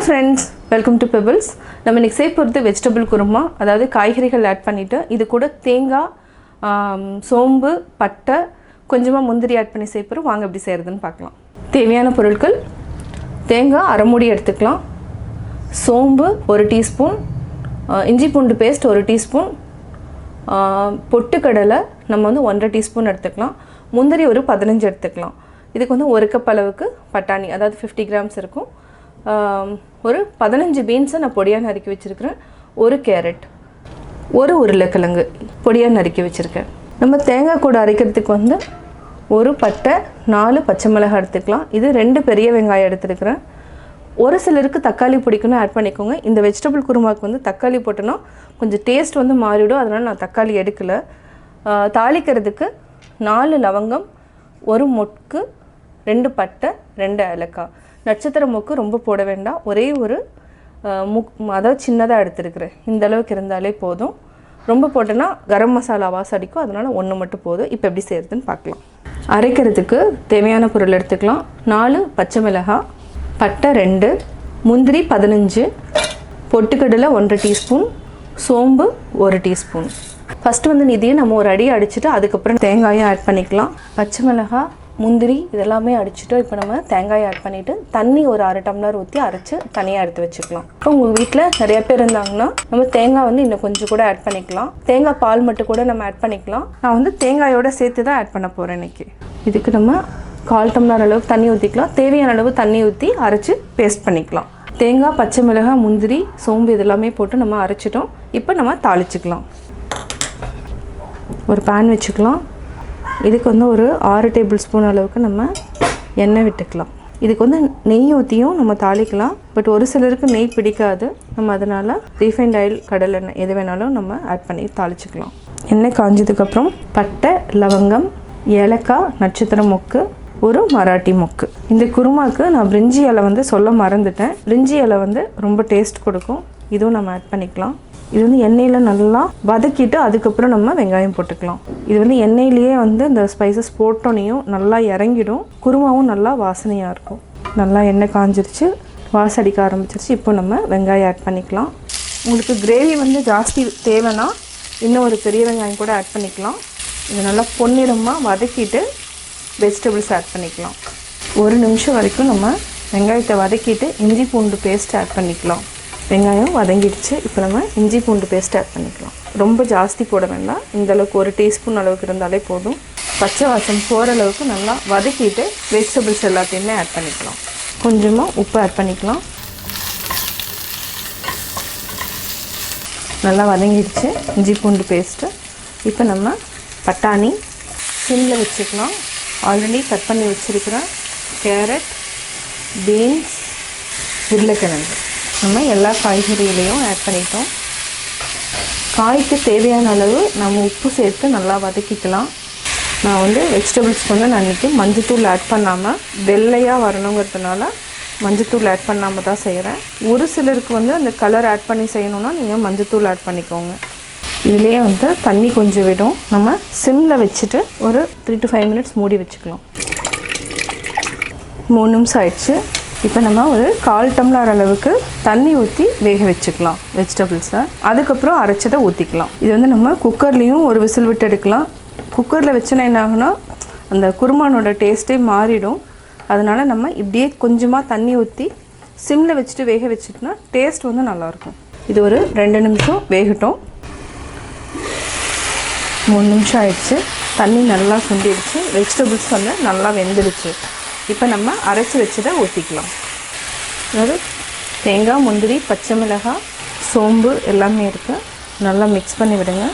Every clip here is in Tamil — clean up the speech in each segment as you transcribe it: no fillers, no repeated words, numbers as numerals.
friends, welcome to Pebbles. நம்ம இன்னைக்கு செய்ய போகிறது வெஜிடபிள் குருமா, அதாவது காய்கறிகள் ஆட் பண்ணிட்டு இது கூட தேங்காய், சோம்பு, பட்டை, கொஞ்சமாக முந்திரி ஆட் பண்ணி செய்ய போகிறோம். வாங்க எப்படி செய்கிறதுன்னு பார்க்கலாம். தேவையான பொருட்கள்: தேங்காய் அரை மூடி எடுத்துக்கலாம், சோம்பு 1 டீஸ்பூன், இஞ்சி பூண்டு பேஸ்ட் 1 டீஸ்பூன், பொட்டுக்கடலை நம்ம வந்து 1.5 டீஸ்பூன் எடுத்துக்கலாம், முந்திரி ஒரு 15 எடுத்துக்கலாம். இதுக்கு வந்து 1 கப் அளவுக்கு பட்டாணி, அதாவது 50 கிராம்ஸ் இருக்கும். ஒரு 15 பீன்ஸை நான் பொடியாக நறுக்கி வச்சுருக்கிறேன், 1 கேரட், 1 உருளைக்கிழங்கு பொடியாக நறுக்கி வச்சுருக்கேன். நம்ம தேங்காய் கூட அரைக்கிறதுக்கு வந்து 1 பட்டை, 4 பச்சை மிளகாய் எடுத்துக்கலாம். இது 2 பெரிய வெங்காயம் எடுத்துருக்கிறேன். ஒரு சிலருக்கு தக்காளி பிடிக்கணும், ஆட் பண்ணிக்கோங்க. இந்த வெஜிடபிள் குருமாவுக்கு வந்து தக்காளி போட்டோன்னா கொஞ்சம் டேஸ்ட் வந்து மாறிவிடும், அதனால் நான் தக்காளி எடுக்கலை. தாளிக்கிறதுக்கு 4 லவங்கம், 1 மொக்கு, 2 பட்டை, 2 ஏலக்காய். நட்சத்திர மொக்கு ரொம்ப போட வேண்டாம், ஒரே ஒரு அதாவது சின்னதாக எடுத்துருக்குறேன். இந்த அளவுக்கு இருந்தாலே போதும். ரொம்ப போட்டோன்னா கரம் மசாலா வாசம் அடிக்கும், அதனால் 1 மட்டும் போதும். இப்போ எப்படி செய்கிறதுன்னு பார்க்கலாம். அரைக்கிறதுக்கு தேவையான பொருள் எடுத்துக்கலாம். 4 பச்சை மிளகாய், பட்டை 2, முந்திரி 15, பொட்டுக்கடலை 1.5 டீஸ்பூன், சோம்பு 1 டீஸ்பூன். ஃபஸ்ட்டு வந்து இதையும் நம்ம ஒரு அடி அடிச்சுட்டு அதுக்கப்புறம் தேங்காயும் ஆட் பண்ணிக்கலாம். பச்சை மிளகாய், முந்திரி இதெல்லாமே அடிச்சுட்டோம். இப்போ நம்ம தேங்காயை ஆட் பண்ணிவிட்டு தண்ணி ஒரு 1/2 டம்ளர் ஊற்றி அரைச்சி தனியாக எடுத்து வச்சுக்கலாம். இப்போ உங்கள் வீட்டில் நிறைய பேர் இருந்தாங்கன்னா நம்ம தேங்காய் வந்து இன்னும் கொஞ்சம் கூட ஆட் பண்ணிக்கலாம். தேங்காய் பால் மட்டும் கூட நம்ம ஆட் பண்ணிக்கலாம். நான் வந்து தேங்காயோடு சேர்த்து தான் ஆட் பண்ண போகிறேன் இன்றைக்கி. இதுக்கு நம்ம 1/4 டம்ளர் அளவுக்கு தண்ணி ஊற்றிக்கலாம். தேவையான அளவு தண்ணி ஊற்றி அரைச்சி பேஸ்ட் பண்ணிக்கலாம். தேங்காய், பச்சை மிளகாய், முந்திரி, சோம்பு இதெல்லாமே போட்டு நம்ம அரைச்சிட்டோம். இப்போ நம்ம தாளிச்சிக்கலாம். ஒரு பேன் வச்சுக்கலாம். இதுக்கு வந்து ஒரு 6 டேபிள் ஸ்பூன் அளவுக்கு நம்ம எண்ணெய் விட்டுக்கலாம். இதுக்கு வந்து நெய் ஊற்றியும் நம்ம தாளிக்கலாம். பட் ஒரு சிலருக்கு நெய் பிடிக்காது, நம்ம அதனால் ரீஃபைண்ட் ஆயில், கடலெண்ணெய் எது வேணாலும் நம்ம ஆட் பண்ணி தாளிச்சிக்கலாம். எண்ணெய் காஞ்சதுக்கப்புறம் பட்டை, லவங்கம், ஏலக்காய், நட்சத்திர மொக்கு, ஒரு மராட்டி மொக்கு. இந்த குருமாவுக்கு நான் பிரிஞ்சி இலை வந்து சொல்ல மறந்துட்டேன். பிரிஞ்சி இலை வந்து ரொம்ப டேஸ்ட் கொடுக்கும், இதுவும் நம்ம ஆட் பண்ணிக்கலாம். இது வந்து எண்ணெயில் நல்லா வதக்கிட்டு அதுக்கப்புறம் நம்ம வெங்காயம் போட்டுக்கலாம். இது வந்து எண்ணெயிலேயே வந்து இந்த ஸ்பைசஸ் போட்டோனையும் நல்லா இறங்கிடும், குருமாவும் நல்லா வாசனையாக இருக்கும். நல்லா எண்ணெய் காஞ்சிருச்சு, வாசம் அடிக்க ஆரம்பிச்சிருச்சு. இப்போ நம்ம வெங்காயம் ஆட் பண்ணிக்கலாம். உங்களுக்கு கிரேவி வந்து ஜாஸ்தி தேவைன்னா இன்னும் ஒரு பெரிய வெங்காயம் கூட ஆட் பண்ணிக்கலாம். இது நல்லா பொன்னிறமாக வதக்கிட்டு வெஜிடபிள்ஸ் ஆட் பண்ணிக்கலாம். 1 நிமிஷம் வரைக்கும் நம்ம வெங்காயத்தை வதக்கிட்டு இஞ்சி பூண்டு பேஸ்ட் ஆட் பண்ணிக்கலாம். வெங்காயம் வதங்கிடுச்சு. இப்போ நம்ம இஞ்சி பூண்டு பேஸ்ட் ஆட் பண்ணிக்கலாம். ரொம்ப ஜாஸ்தி போட வேண்டாம், இந்தளவுக்கு 1 டீஸ்பூன் அளவுக்கு இருந்தாலே போதும். பச்சை வாசம் போகிற அளவுக்கு நல்லா வதக்கிட்டு வெஜிடபிள்ஸ் எல்லாத்தையுமே ஆட் பண்ணிக்கலாம். கொஞ்சமாக உப்பு ஆட் பண்ணிக்கலாம். நல்லா வதங்கிடுச்சு இஞ்சி பூண்டு பேஸ்ட்டு. இப்போ நம்ம பட்டாணி சிம்மில் வச்சுக்கலாம். ஆல்ரெடி கட் பண்ணி வச்சுருக்கிறேன் கேரட், பீன்ஸ், உருளைக்கிழங்கு நம்ம எல்லா காய்கறிகளையும் ஆட் பண்ணிட்டோம். காய்க்கு தேவையான அளவு நம்ம உப்பு சேர்த்து நல்லா வதக்கிக்கலாம். நான் வந்து வெஜிடபிள்ஸ்க்கு வந்து நான் இன்றைக்கி மஞ்சத்தூள் ஆட் பண்ணாமல் வெள்ளையாக வரணுங்கிறதுனால மஞ்சத்தூள் ஆட் பண்ணாமல் தான் செய்கிறேன். ஒரு சிலருக்கு வந்து அந்த கலர் ஆட் பண்ணி செய்யணுன்னா நீங்கள் மஞ்சத்தூள் ஆட் பண்ணிக்கோங்க. இதுலேயே வந்து தண்ணி கொஞ்சம் விடும். நம்ம சிம்மில் வச்சுட்டு ஒரு 3 to 5 மினிட்ஸ் மூடி வச்சுக்கலாம். 3 நிமிஷம் ஆயிடுச்சு. இப்போ நம்ம ஒரு 1/4 டம்ளர் அளவுக்கு தண்ணி ஊற்றி வேக வச்சுக்கலாம் வெஜிடபிள்ஸை. அதுக்கப்புறம் அரைச்சதை ஊற்றிக்கலாம். இது வந்து நம்ம குக்கர்லேயும் ஒரு விசில் விட்டு எடுக்கலாம். குக்கரில் வச்சோன்னா என்ன ஆகுனா அந்த குருமானோட டேஸ்ட்டே மாறிடும். அதனால் நம்ம இப்படியே கொஞ்சமாக தண்ணி ஊற்றி சிம்மில் வச்சுட்டு வேக வச்சுட்டோன்னா டேஸ்ட் வந்து நல்லாயிருக்கும். இது ஒரு 2 நிமிஷம் வேகட்டும். 3 நிமிஷம் ஆயிடுச்சு. தண்ணி நல்லா சுண்டிடுச்சு, வெஜிடபிள்ஸ் வந்து நல்லா வெந்துடுச்சு. இப்போ நம்ம அரைச்சி வச்சதை ஊற்றிக்கலாம். அதாவது தேங்காய், முந்திரி, பச்சை மிளகாய், சோம்பு எல்லாமே இருக்குது. நல்லா மிக்ஸ் பண்ணி விடுங்க.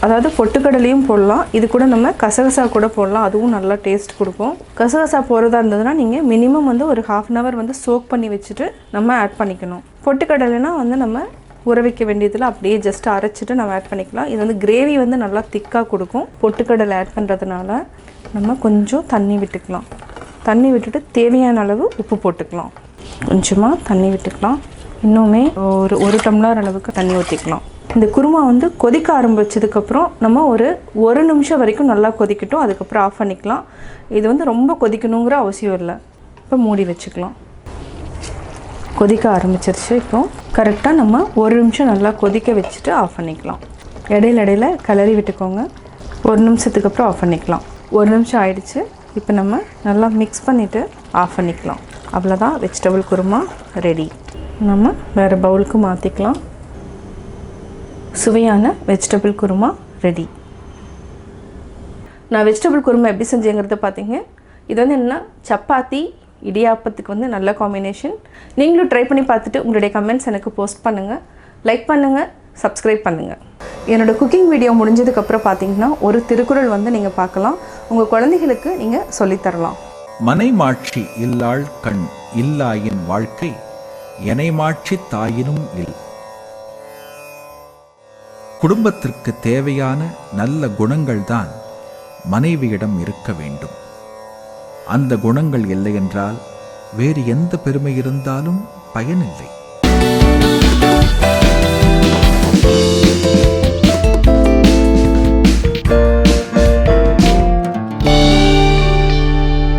அதாவது பொட்டுக்கடலையும் போடலாம், இது கூட நம்ம கசகசா கூட போடலாம், அதுவும் நல்லா டேஸ்ட் கொடுக்கும். கசகசா போடுறதா இருந்ததுன்னா நீங்கள் மினிமம் வந்து ஒரு 1/2 hour வந்து சோக் பண்ணி வச்சுட்டு நம்ம ஆட் பண்ணிக்கணும். பொட்டுக்கடலைனா வந்து நம்ம ஊற வைக்க வேண்டியதில் அப்படியே ஜஸ்ட் அரைச்சிட்டு நம்ம ஆட் பண்ணிக்கலாம். இது வந்து கிரேவி வந்து நல்லா திக்காக கொடுக்கும். பொட்டுக்கடலை ஆட் பண்ணுறதுனால நம்ம கொஞ்சம் தண்ணி விட்டுக்கலாம். தண்ணி விட்டுட்டு தேவையான அளவு உப்பு போட்டுக்கலாம். கொஞ்சமாக தண்ணி விட்டுக்கலாம். இன்னுமே ஒரு 1 டம்ளர் அளவுக்கு தண்ணி ஊற்றிக்கலாம். இந்த குருமா வந்து கொதிக்க ஆரம்பிச்சதுக்கப்புறம் நம்ம ஒரு நிமிஷம் வரைக்கும் நல்லா கொதிக்கட்டும், அதுக்கப்புறம் ஆஃப் பண்ணிக்கலாம். இது வந்து ரொம்ப கொதிக்கணுங்கிற அவசியம் இல்லை. இப்போ மூடி வச்சுக்கலாம். கொதிக்க ஆரம்பிச்சிருச்சு. இப்போ கரெக்டாக நம்ம 1 நிமிஷம் நல்லா கொதிக்க வச்சுட்டு ஆஃப் பண்ணிக்கலாம். இடையில கிளறி விட்டுக்கோங்க. 1 நிமிஷத்துக்கு அப்புறம் ஆஃப் பண்ணிக்கலாம். 1 நிமிஷம் ஆயிடுச்சு. இப்போ நம்ம நல்லா மிக்ஸ் பண்ணிவிட்டு ஆஃப் பண்ணிக்கலாம். அவ்வளோதான், வெஜிடபிள் குருமா ரெடி. நம்ம வேறு பவுலுக்கு மாற்றிக்கலாம். சுவையான வெஜிடபிள் குருமா ரெடி. நான் வெஜிடபிள் குருமா எப்படி செஞ்சேங்கிறத பார்த்தீங்க. இது வந்து என்னென்னா சப்பாத்தி இடியாப்பத்துக்கு வந்து நல்ல காம்பினேஷன். நீங்களும் ட்ரை பண்ணி பார்த்துட்டு உங்களுடைய கமெண்ட்ஸ் எனக்கு போஸ்ட் பண்ணுங்கள், லைக் பண்ணுங்கள், சப்ஸ்கிரைப் பண்ணுங்கள். என்னோடய குக்கிங் வீடியோ முடிஞ்சதுக்கப்புறம் பார்த்தீங்கன்னா ஒரு திருக்குறள் வந்து நீங்கள் பார்க்கலாம். உங்கள் குழந்தைகளுக்கு நீங்கள் சொல்லித்தரலாம். மனைமாட்சி இல்லாள் கண் இல்லாயின் வாழ்க்கை எனைமாட்சி தாயினும் இல். குடும்பத்திற்கு தேவையான நல்ல குணங்கள்தான் மனைவியிடம் இருக்க வேண்டும். அந்த குணங்கள் இல்லை என்றால் வேறு எந்த பெருமை இருந்தாலும் பயனில்லை.